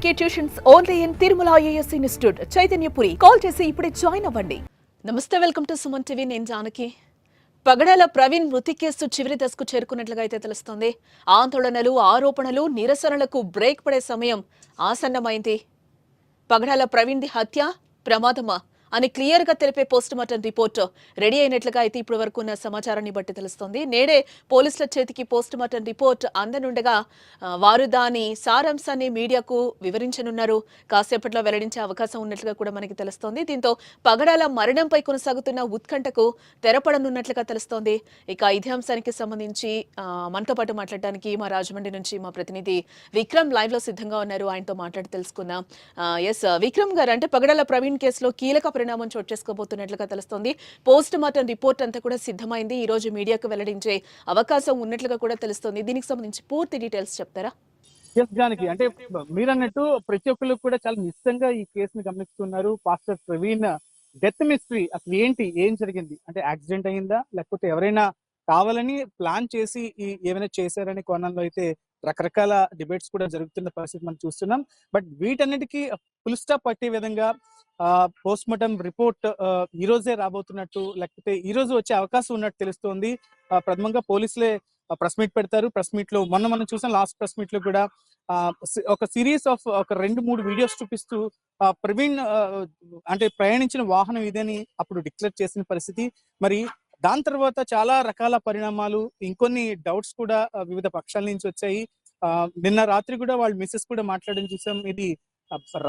Tuitions only in Tirumala IAS institute Chaitanyapuri call చేసి ఇప్పుడే join అవ్వండి. నమస్తే, వెల్కమ్ టు సుమన్ టీవీ. నేను జానకి. పగడాల ప్రవీణ్ మృతి కేసు చివరి దశకు చేరుకున్నట్లుగా అయితే తెలుస్తోంది. ఆందోళనలు, ఆరోపణలు, నిరసనలకు బ్రేక్ పడే సమయం ఆసన్నమైంది. పగడాల ప్రవీణ్ ది హత్య ప్రమాదమా అని క్లియర్ గా తెలిపే పోస్ట్ మార్టం రిపోర్ట్ రెడీ అయినట్లుగా అయితే ఇప్పటి వరకు ఉన్న సమాచారాన్ని బట్టి తెలుస్తోంది. నేడే పోలీసుల చేతికి పోస్ట్ మార్టం రిపోర్ట్ అందనుండగా వారు దాని సారాంశాన్ని మీడియాకు వివరించనున్నారు. కాసేపట్లో వెల్లడించే అవకాశం ఉన్నట్లుగా కూడా మనకి తెలుస్తోంది. దీంతో పగడాల మరణంపై కొనసాగుతున్న ఉత్కంఠకు తెరపడనున్నట్లుగా తెలుస్తోంది. ఇక ఇదే అంశానికి సంబంధించి మనతో పాటు మాట్లాడడానికి మా రాజమండ్రి నుంచి మా ప్రతినిధి విక్రమ్ లైవ్ లో సిద్ధంగా ఉన్నారు. ఆయనతో మాట్లాడి తెలుసుకుందాం. ఎస్ విక్రమ్ గారు, అంటే పగడాల ప్రవీణ్ కేసులో కీలక పరిణామం చోటు చేసుకోబోతున్నట్లుగా తెలుస్తోంది. పోస్ట్ మార్టం రిపోర్ట్ అంతా కూడా సిద్ధమైంది. ఈ రోజు మీడియాకు వెల్లడించే అవకాశం ఉన్నట్లుగా కూడా తెలుస్తోంది. దీనికి సంబంధించి పూర్తి డీటెయిల్స్ చెప్తారా? జానకి, అంటే మీరన్నట్టు ప్రతి ఒక్కరు కూడా చాలా నిశ్చితంగా ఈ కేసుని గమనిస్తున్నారు. పాస్టర్ ప్రవీణ్ డెత్ మిస్టరీ అసలు ఏంటి, ఏం జరిగింది, అంటే యాక్సిడెంట్ అయిందా లేకపోతే ఎవరైనా కావాలని ప్లాన్ చేసి ఏమైనా చేశారనే కోణంలో అయితే రకరకాల డిబేట్స్ కూడా జరుగుతున్న పరిస్థితి మనం చూస్తున్నాం. బట్ వీటన్నిటికీ ఫుల్ స్టాప్ పట్టే విధంగా పోస్ట్ మార్టం రిపోర్ట్ ఈ రోజే రాబోతున్నట్టు, లేకపోతే ఈ రోజు వచ్చే అవకాశం ఉన్నట్టు తెలుస్తోంది. ప్రథమంగా పోలీసులే ప్రెస్ మీట్ పెడతారు. ప్రెస్ మీట్ లో మనం చూసాం, లాస్ట్ ప్రెస్ మీట్ లో కూడా ఒక సిరీస్ ఆఫ్ ఒక 2-3 వీడియోస్ చూపిస్తూ ప్రవీణ్ అంటే ప్రయాణించిన వాహనం ఇదని అప్పుడు డిక్లేర్ చేసిన పరిస్థితి. మరి దాని తర్వాత చాలా రకాల పరిణామాలు, ఇంకొన్ని డౌట్స్ కూడా వివిధ పక్షాల నుంచి వచ్చాయి. నిన్న రాత్రి కూడా వాళ్ళ మిస్సెస్ కూడా మాట్లాడడం చూసాం. ఇది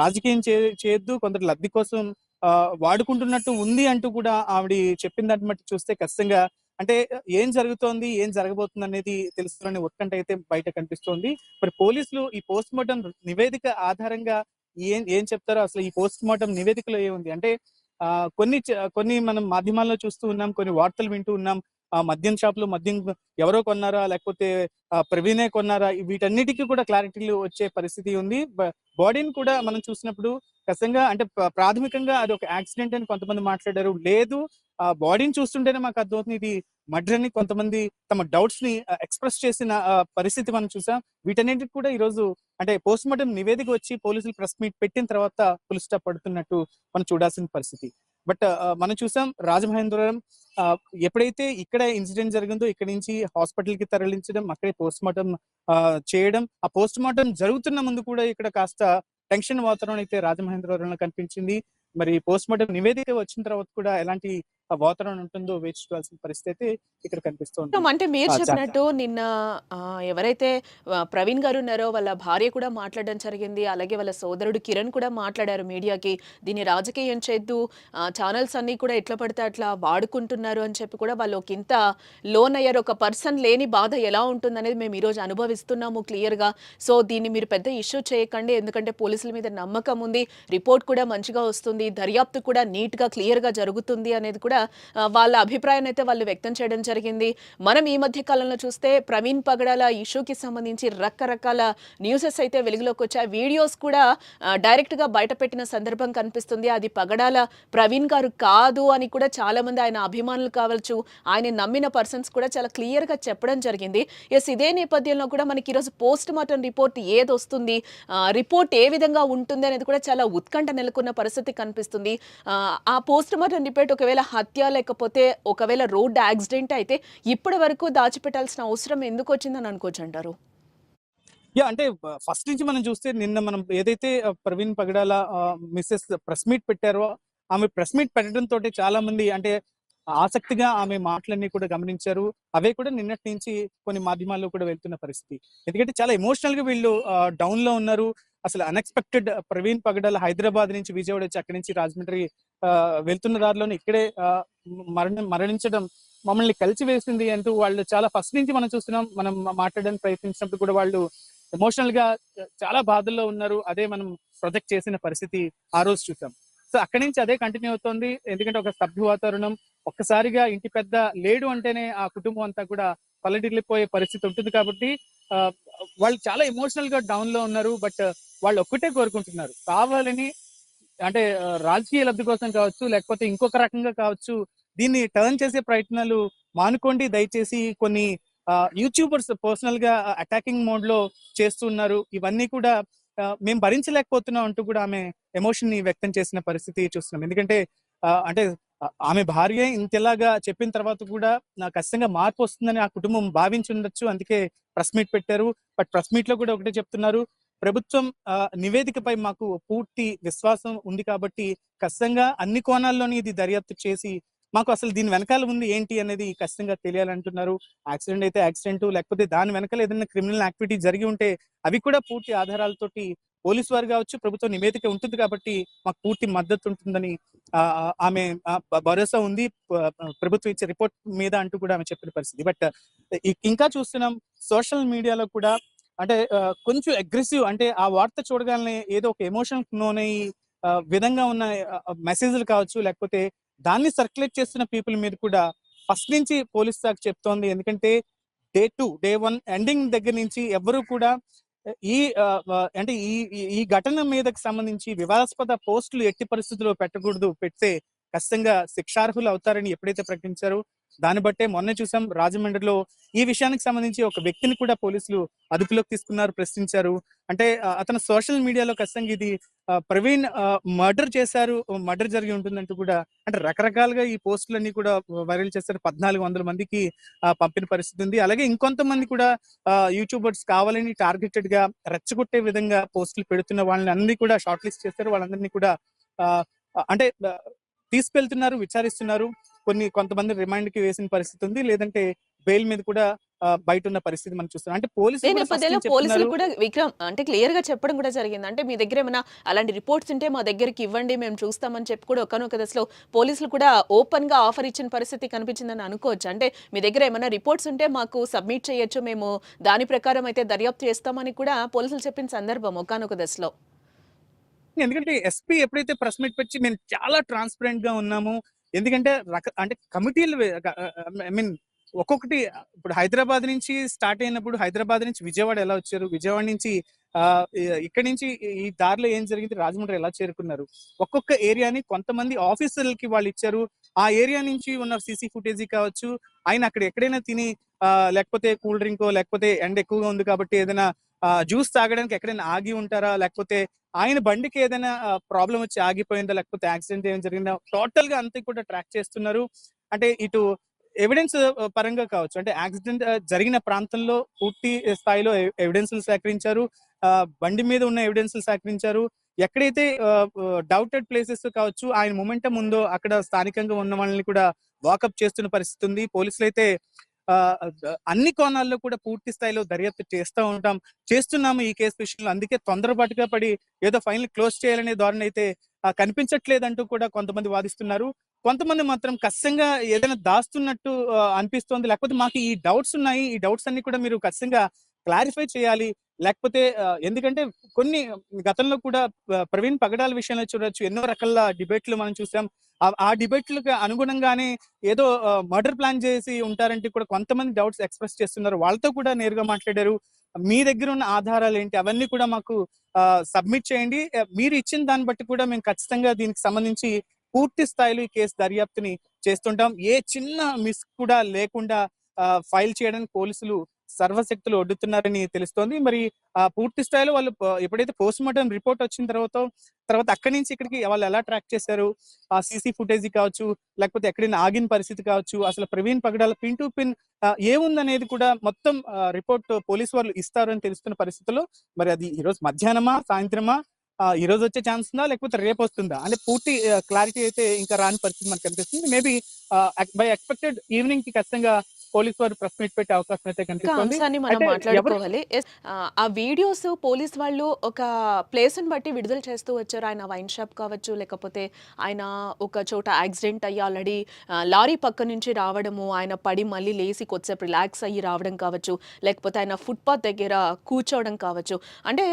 రాజకీయం చేయొద్దు, కొందరు లబ్ధి కోసం వాడుకుంటున్నట్టు ఉంది అంటూ కూడా ఆవిడ చెప్పిన దాన్ని బట్టి చూస్తే ఖచ్చితంగా అంటే ఏం జరుగుతోంది, ఏం జరగబోతుంది అనేది తెలుసుకునే ఉత్కంఠ అయితే బయట కనిపిస్తోంది. మరి పోలీసులు ఈ పోస్ట్ మార్టం నివేదిక ఆధారంగా ఏం ఏం చెప్తారో, అసలు ఈ పోస్ట్ మార్టం నివేదికలో ఏముంది అంటే కొన్ని మనం మాధ్యమాల్లో చూస్తూ ఉన్నాం, కొన్ని వార్తలు వింటూ ఉన్నాం. మద్యం షాప్ లో మద్యం ఎవరో కొన్నారా లేకపోతే ప్రవీణే కొన్నారా, వీటన్నిటికీ కూడా క్లారిటీలు వచ్చే పరిస్థితి ఉంది. బాడీని కూడా మనం చూసినప్పుడు ఖచ్చితంగా అంటే ప్రాథమికంగా అది ఒక యాక్సిడెంట్ అని కొంతమంది మాట్లాడారు. లేదు, బాడీని చూస్తుంటేనే మాకు అర్థమవుతుంది ఇది మర్డర్ అని కొంతమంది తమ డౌట్స్ ని ఎక్స్ప్రెస్ చేసిన పరిస్థితి మనం చూసాం. వీటన్నిటికి కూడా ఈ రోజు అంటే పోస్ట్ మార్టం నివేదిక వచ్చి పోలీసులు ప్రెస్ మీట్ పెట్టిన తర్వాత ఫుల్ స్టాప్ పడుతున్నట్టు మనం చూడాల్సిన పరిస్థితి. బట్ మనం చూసాం రాజమహేంద్రవరం ఎప్పుడైతే ఇక్కడ ఇన్సిడెంట్ జరిగిందో ఇక్కడి నుంచి హాస్పిటల్ కి తరలించడం, అక్కడే పోస్ట్ మార్టం చేయడం, ఆ పోస్ట్ మార్టం జరుగుతున్న ముందు కూడా ఇక్కడ కాస్త టెన్షన్ వాతావరణం అయితే రాజమహేంద్రవరంలో కనిపించింది. మరి పోస్ట్ మార్టం నివేదిక వచ్చిన తర్వాత కూడా ఎలాంటి వాతావరణం ఉంటుందో వేచి చూడాల్సిన పరిస్థితి ఇక్కడ కనిపిస్తోంది. అంటే మీరు చెప్పినట్టు నిన్న ఎవరైతే ప్రవీణ్ గారు ఉన్నారో వాళ్ళ భార్య కూడా మాట్లాడడం జరిగింది. అలాగే వాళ్ళ సోదరుడు కిరణ్ కూడా మాట్లాడారు మీడియాకి. దీన్ని రాజకీయం చేద్దు, ఛానల్స్ అన్ని కూడా ఎట్లా పడితే అట్లా వాడుకుంటున్నారు అని చెప్పి కూడా వాళ్ళు ఒక ఇంత లోన్ అయ్యారు. ఒక పర్సన్ లేని బాధ ఎలా ఉంటుందనేది మేము ఈరోజు అనుభవిస్తున్నాము క్లియర్గా. సో దీన్ని మీరు పెద్ద ఇష్యూ చేయకండి, ఎందుకంటే పోలీసుల మీద నమ్మకం ఉంది, రిపోర్ట్ కూడా మంచిగా వస్తుంది, దర్యాప్తు కూడా నీట్గా క్లియర్గా జరుగుతుంది అనేది కూడా వాళ్ళ అభిప్రాయాన్ని అయితే వాళ్ళు వ్యక్తం చేయడం జరిగింది. మనం ఈ మధ్య కాలంలో చూస్తే ప్రవీణ్ పగడాల ఇష్యూకి సంబంధించి రకరకాల న్యూసెస్ అయితే వెలుగులోకి వచ్చాయి. వీడియోస్ కూడా డైరెక్ట్ గా బయట పెట్టిన సందర్భం కనిపిస్తుంది. అది పగడాల ప్రవీణ్ గారు కాదు అని కూడా చాలా మంది ఆయన అభిమానులు కావచ్చు, ఆయన నమ్మిన పర్సన్స్ కూడా చాలా క్లియర్ గా చెప్పడం జరిగింది. ఎస్, ఇదే నేపథ్యంలో కూడా మనకి ఈరోజు పోస్ట్ మార్టం రిపోర్ట్ ఏది వస్తుంది, రిపోర్ట్ ఏ విధంగా ఉంటుంది అనేది కూడా చాలా ఉత్కంఠ నెలకొన్న పరిస్థితి కనిపిస్తుంది. ఆ పోస్ట్ మార్టం రిపోర్ట్ ఒకవేళ హత్య లేకపోతే ఒకవేళ రోడ్ యాక్సిడెంట్ అయితే ఇప్పటి వరకు దాచిపెట్టాల్సిన అవసరం ఎందుకు వచ్చిందని అనుకోవచ్చు అంటారు? అంటే ఫస్ట్ నుంచి మనం చూస్తే నిన్న మనం ఏదైతే ప్రవీణ్ పగడాల మిస్సెస్ ప్రెస్ మీట్ పెట్టారో, ఆమె ప్రెస్ మీట్ పెట్టడం తోటి చాలా మంది అంటే ఆసక్తిగా ఆమె మాటలన్నీ కూడా గమనించారు. అవే కూడా నిన్నటి నుంచి కొన్ని మాధ్యమాల్లో కూడా వెళ్తున్న పరిస్థితి. ఎందుకంటే చాలా ఎమోషనల్ గా వీళ్ళు డౌన్ లో ఉన్నారు. అసలు అన్ఎక్స్పెక్టెడ్ ప్రవీణ్ పగడాల హైదరాబాద్ నుంచి విజయవాడ వచ్చి అక్కడి నుంచి రాజమండ్రి వెళ్తున్న దారిలోనే ఇక్కడే మరణించడం మమ్మల్ని కలిసి వేసింది అంటూ వాళ్ళు చాలా ఫస్ట్ నుంచి మనం చూస్తున్నాం. మనం మాట్లాడడానికి ప్రయత్నించినప్పుడు కూడా వాళ్ళు ఎమోషనల్ గా చాలా బాధల్లో ఉన్నారు. అదే మనం ప్రొజెక్ట్ చేసిన పరిస్థితి ఆ రోజు చూసాం. సో అక్కడి నుంచి అదే కంటిన్యూ అవుతుంది. ఎందుకంటే ఒక స్తబ్ధ వాతావరణం, ఒక్కసారిగా ఇంటి పెద్ద లేడు అంటేనే ఆ కుటుంబం అంతా కూడా పల్లడిల్లిపోయే పరిస్థితి ఉంటుంది. కాబట్టి వాళ్ళు చాలా ఎమోషనల్ గా డౌన్ లో ఉన్నారు. బట్ వాళ్ళు ఒక్కటే కోరుకుంటున్నారు, కావాలని అంటే రాజకీయ లబ్ధి కోసం కావచ్చు, లేకపోతే ఇంకొక రకంగా కావచ్చు, దీన్ని టర్న్ చేసే ప్రయత్నాలు మానుకోండి దయచేసి. కొన్ని యూట్యూబర్స్ పర్సనల్ గా అటాకింగ్ మోడ్ లో చేస్తున్నారు. ఇవన్నీ కూడా మేము భరించలేకపోతున్నాం అంటూ కూడా ఆమె ఎమోషన్ ని వ్యక్తం చేసిన పరిస్థితి చూస్తున్నాం. ఎందుకంటే అంటే ఆమె భార్య ఇంతలాగా చెప్పిన తర్వాత కూడా నాకు ఖచ్చితంగా మార్పు వస్తుందని ఆ కుటుంబం భావించి ఉండొచ్చు. అందుకే ప్రెస్ మీట్ పెట్టారు. బట్ ప్రెస్ మీట్ లో కూడా ఒకటే చెప్తున్నారు, ప్రభుత్వం నివేదికపై మాకు పూర్తి విశ్వాసం ఉంది కాబట్టి ఖచ్చితంగా అన్ని కోణాల్లోని ఇది దర్యాప్తు చేసి మాకు అసలు దీని వెనకాల ఉంది ఏంటి అనేది ఖచ్చితంగా తెలియాలంటున్నారు. యాక్సిడెంట్ అయితే యాక్సిడెంట్, లేకపోతే దాని వెనకాల ఏదైనా క్రిమినల్ యాక్టివిటీ జరిగి ఉంటే అవి కూడా పూర్తి ఆధారాలతోటి పోలీసు వారు కావచ్చు, ప్రభుత్వ నివేదిక ఉంటుంది కాబట్టి మాకు పూర్తి మద్దతు ఉంటుందని ఆమె భరోసా ఉంది ప్రభుత్వం ఇచ్చే రిపోర్ట్ మీద అంటూ కూడా ఆమె చెప్పిన పరిస్థితి. బట్ ఇంకా చూస్తున్నాం సోషల్ మీడియాలో కూడా అంటే కొంచెం అగ్రెసివ్, అంటే ఆ వార్త చూడగానే ఏదో ఒక ఎమోషన్ లోనయ్యి విధంగా ఉన్న మెసేజ్లు కావచ్చు, లేకపోతే దాన్ని సర్క్యులేట్ చేస్తున్న పీపుల్ మీద కూడా ఫస్ట్ నుంచి పోలీస్ శాఖ చెప్తోంది. ఎందుకంటే డే 1 ఎండింగ్ దగ్గర నుంచి ఎవరు కూడా ఈ అంటే ఈ ఘటన మీదకి సంబంధించి వివాదాస్పద పోస్టులు ఎట్టి పరిస్థితుల్లో పెట్టకూడదు, పెడితే ఖచ్చితంగా శిక్షార్హులు అవుతారని ఎప్పుడైతే ప్రకటించారో దాన్ని బట్టే మొన్న చూసాం రాజమండ్రిలో ఈ విషయానికి సంబంధించి ఒక వ్యక్తిని కూడా పోలీసులు అదుపులోకి తీసుకున్నారు, ప్రశ్నించారు. అంటే అతను సోషల్ మీడియాలో ఖచ్చితంగా ఇది ప్రవీణ్ మర్డర్ చేశారు, మర్డర్ జరిగి ఉంటుందంటూ కూడా అంటే రకరకాలుగా ఈ పోస్టులన్నీ కూడా వైరల్ చేశారు. 1400 మందికి పంపిన పరిస్థితి ఉంది. అలాగే ఇంకొంతమంది కూడా యూట్యూబర్స్ కావాలని టార్గెటెడ్ గా రెచ్చగొట్టే విధంగా పోస్టులు పెడుతున్న వాళ్ళని అన్ని కూడా షార్ట్ లిస్ట్ చేశారు. వాళ్ళందరినీ కూడా అంటే తీసుకెళ్తున్నారు, విచారిస్తున్నారు. కొంతమంది రిమాండ్ కి వేసిన పరిస్థితి ఉంది, లేదంటే బెయిల్ మీద కూడా బయట ఉన్న పరిస్థితి మనం చూస్తున్నాం. అంటే ఈ పోలీసులు కూడా ఫస్ట్ నేపథ్యంలో నుంచి పోలీసులు చెప్తున్నారు. కూడా విక్రమ్ అంటే క్లియర్ గా చెప్పడం కూడా జరిగింది. అంటే మీ దగ్గర ఏమైనా అలాంటి రిపోర్ట్స్ ఉంటే మా దగ్గరికి ఇవ్వండి, మేము చూస్తామని చెప్పి కూడా ఒకానొక దశలో పోలీసులు కూడా ఓపెన్ గా ఆఫర్ ఇచ్చిన పరిస్థితి కనిపించిందని అనుకోవచ్చు. అంటే మీ దగ్గర ఏమైనా రిపోర్ట్స్ ఉంటే మాకు సబ్మిట్ చేయొచ్చు, మేము దాని ప్రకారం అయితే దర్యాప్తు చేస్తామని కూడా పోలీసులు చెప్పిన సందర్భం ఒకానొక దశలో. ఎందుకంటే ఎస్పీ ఎప్పుడైతే ప్రెస్ మీట్ పెట్టి మేము చాలా ట్రాన్స్పరెంట్ గా ఉన్నాము, ఎందుకంటే అంటే కమిటీలు ఐ మీన్ ఒక్కొక్కటి ఇప్పుడు హైదరాబాద్ నుంచి స్టార్ట్ అయినప్పుడు హైదరాబాద్ నుంచి విజయవాడ ఎలా వచ్చారు, విజయవాడ నుంచి ఇక్కడి నుంచి ఈ దారిలో ఏం జరిగింది, రాజమండ్రి ఎలా చేరుకున్నారు, ఒక్కొక్క ఏరియాని కొంతమంది ఆఫీసర్లకి వాళ్ళు ఇచ్చారు. ఆ ఏరియా నుంచి ఉన్న సీసీ ఫుటేజీ కావచ్చు, ఆయన అక్కడ ఎక్కడైనా తిని లేకపోతే కూల్ డ్రింక్, లేకపోతే ఎండ ఎక్కువగా ఉంది కాబట్టి ఏదైనా జ్యూస్ తాగడానికి ఎక్కడైనా ఆగి ఉంటారా, లేకపోతే ఆయన బండికి ఏదైనా ప్రాబ్లం వచ్చి ఆగిపోయిందా, లేకపోతే యాక్సిడెంట్ ఏమైనా జరిగిందా, టోటల్ గా అంతా కూడా ట్రాక్ చేస్తున్నారు. అంటే ఇటు ఎవిడెన్స్ పరంగా కావచ్చు, అంటే యాక్సిడెంట్ జరిగిన ప్రాంతంలో పూర్తి స్థాయిలో ఎవిడెన్స్లు సేకరించారు, బండి మీద ఉన్న ఎవిడెన్స్లు సేకరించారు. ఎక్కడైతే డౌటెడ్ ప్లేసెస్ కావచ్చు, ఆయన మొమెంటం ఉందో అక్కడ స్థానికంగా ఉన్న వాళ్ళని కూడా వాకప్ చేస్తున్న పరిస్థితి ఉంది. పోలీసులు అయితే అన్ని కోణాల్లో కూడా పూర్తి స్థాయిలో దర్యాప్తు చేస్తున్నాము ఈ కేసు విషయంలో. అందుకే తొందరపాటుగా పడి ఏదో ఫైనల్ క్లోజ్ చేయాలనే ధోరణి అయితే కనిపించట్లేదంటూ కూడా కొంతమంది వాదిస్తున్నారు. కొంతమంది మాత్రం ఖచ్చితంగా ఏదైనా దాస్తున్నట్టు అనిపిస్తోంది, లేకపోతే మాకు ఈ డౌట్స్ ఉన్నాయి, ఈ డౌట్స్ అన్ని కూడా మీరు ఖచ్చితంగా క్లారిఫై చేయాలి. లేకపోతే ఎందుకంటే కొన్ని గతంలో కూడా ప్రవీణ్ పగడాల విషయంలో చూడొచ్చు, ఎన్నో రకాల డిబేట్లు మనం చూసాం. ఆ డిబేట్లకు అనుగుణంగానే ఏదో మర్డర్ ప్లాన్ చేసి ఉంటారంటే కూడా కొంతమంది డౌట్స్ ఎక్స్ప్రెస్ చేస్తున్నారు. వాళ్ళతో కూడా నేరుగా మాట్లాడారు. మీ దగ్గర ఉన్న ఆధారాలు ఏంటి, అవన్నీ కూడా మాకు సబ్మిట్ చేయండి. మీరు ఇచ్చిన దాన్ని బట్టి కూడా మేము ఖచ్చితంగా దీనికి సంబంధించి పూర్తి స్థాయిలో ఈ కేసు దర్యాప్తుని చేస్తుంటాం. ఏ చిన్న మిస్ కూడా లేకుండా ఫైల్ చేయడానికి పోలీసులు సర్వశక్తులు ఒడ్డుతున్నారని తెలుస్తోంది. మరి పూర్తి స్థాయిలో వాళ్ళు ఎప్పుడైతే పోస్ట్ మార్టం రిపోర్ట్ వచ్చిన తర్వాత అక్కడి నుంచి ఇక్కడికి వాళ్ళు ఎలా ట్రాక్ చేశారు, ఆ సీసీ ఫుటేజ్ కావచ్చు, లేకపోతే ఎక్కడైనా ఆగిన పరిస్థితి కావచ్చు, అసలు ప్రవీణ్ పగడాల పిన్ టు పిన్ ఏముందనేది కూడా మొత్తం రిపోర్ట్ పోలీసు వాళ్ళు ఇస్తారు అని తెలుస్తున్న పరిస్థితుల్లో మరి అది ఈ రోజు మధ్యాహ్నమా, సాయంత్రమా, ఈ రోజు వచ్చే ఛాన్స్ ఉందా, లేకపోతే రేపు వస్తుందా అనే పూర్తి క్లారిటీ అయితే ఇంకా రాని పరిస్థితి మనకు కనిపిస్తుంది. మేబీ బై ఎక్స్పెక్టెడ్ ఈవినింగ్ కి ఖచ్చితంగా పోలీసు వారు ప్రెస్ మీట్ పెట్టే అవకాశం అయితే ఒక కనిపిస్తోంది. అంశాన్ని మనం అయితే ఎవరు మాట్లాడుకోవాలి. ఆ వీడియోస్ పోలీస్ వాళ్ళు ఒక ప్లేస్‌ని బట్టి విడుదల చేస్తూ వచ్చారు. ఆయన వైన్ షాప్ కావచ్చు, లేకపోతే ఆయన ఒక చోట యాక్సిడెంట్ అయ్యి ఆల్రెడీ లారీ పక్క నుంచి రావడము, ఆయన పడి మళ్ళీ లేసి కొద్దిసేపు రిలాక్స్ అయ్యి రావడం కావచ్చు, లేకపోతే ఆయన ఫుట్‌పాత్ దగ్గర కూర్చోవడం కావచ్చు. అంటే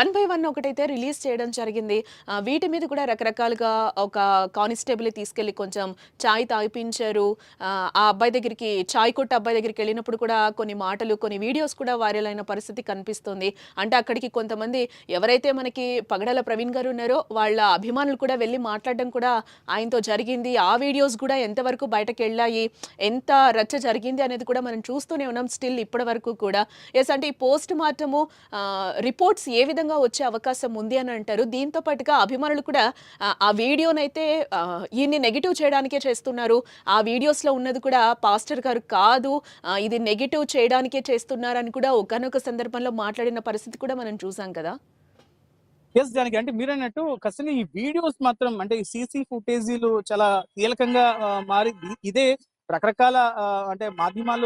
వన్ బై వన్ ఒకటైతే రిలీజ్ చేయడం జరిగింది. వీటి మీద కూడా రకరకాలుగా ఒక కానిస్టేబుల్‌ని తీసుకెళ్ళి కొంచెం చాయ్ తాగిపించారు. ఆ అబ్బాయి దగ్గరికి చాయ్ కొట్టు అబ్బాయి దగ్గరికి వెళ్ళినప్పుడు కూడా కొన్ని మాటలు, కొన్ని వీడియోస్ కూడా వైరల్ అయిన పరిస్థితి కనిపిస్తుంది. అంటే అక్కడికి కొంతమంది ఎవరైతే మనకి పగడాల ప్రవీణ్ గారు ఉన్నారో వాళ్ళ అభిమానులు కూడా వెళ్లి మాట్లాడడం కూడా ఆయనతో జరిగింది. ఆ వీడియోస్ కూడా ఎంతవరకు బయటకెళ్ళాయి, ఎంత రచ్చ జరిగింది అనేది కూడా మనం చూస్తూనే ఉన్నాం స్టిల్ ఇప్పటి వరకు కూడా. యెస్, అంటే ఈ పోస్ట్ మార్టము రిపోర్ట్స్ ఏ విధంగా వచ్చే అవకాశం ఉంది అని అంటారు. దీంతో పాటుగా అభిమానులు కూడా ఆ వీడియోనైతే ఈయన్ని నెగెటివ్ చేయడానికే చేస్తున్నారు. ఆ వీడియోస్‌లో ఉన్నది కూడా పాస్టర్ గారు కాదు. ఇది నెగెటివ్ చేయడానికే చేస్తున్నారని కూడా ఒకానొక సందర్భంలో మాట్లాడిన పరిస్థితి కూడా మనం చూసాం కదా! యెస్ జానకి. అంటే మీరన్నట్టు ఖచ్చితంగా ఈ వీడియోస్ మాత్రం అంటే ఈ సీసీ ఫుటేజీలు చాలా కీలకంగా మారి ఇదే రకరకాల అంటే మాధ్యమాల్లో